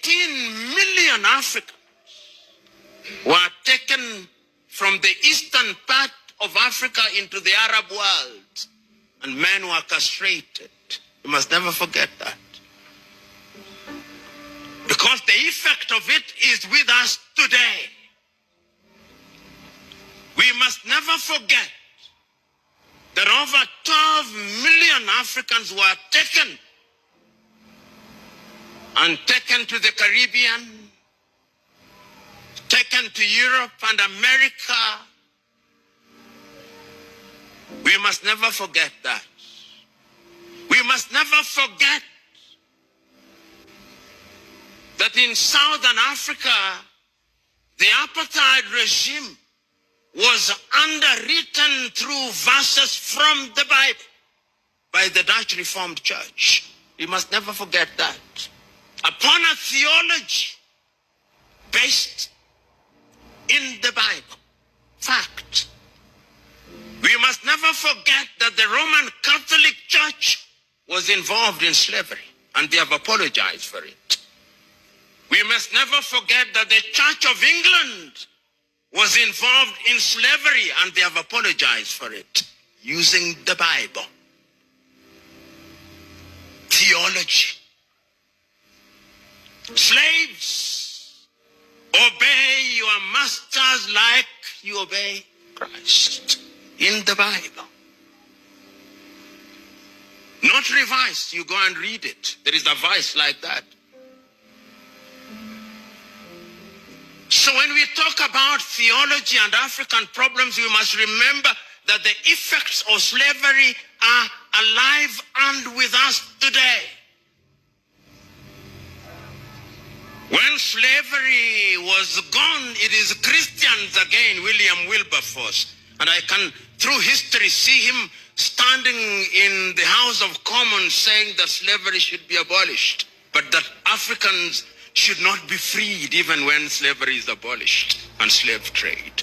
14 million Africans were taken from the eastern part of Africa into the Arab world, and men were castrated. You must never forget that. Because the effect of it is with us today. We must never forget that over 12 million Africans were taken to the Caribbean, taken to Europe and America. We must never forget that. We must never forget that in Southern Africa, the apartheid regime was underwritten through verses from the Bible by the Dutch Reformed Church. We must never forget that. Upon a theology based in the Bible. Fact. We must never forget that the Roman Catholic Church was involved in slavery, and they have apologized for it. We must never forget that the Church of England was involved in slavery, and they have apologized for it, using the Bible. Theology. Slaves, obey your masters like you obey Christ. In the Bible. Not revised. You go and read it. There is a verse like that. So when we talk about theology and African problems, we must remember that the effects of slavery are alive and with us today. When slavery was gone, it is Christians again, William Wilberforce. And I can, through history, see him standing in the House of Commons saying that slavery should be abolished, but that Africans should not be freed even when slavery is abolished and slave trade.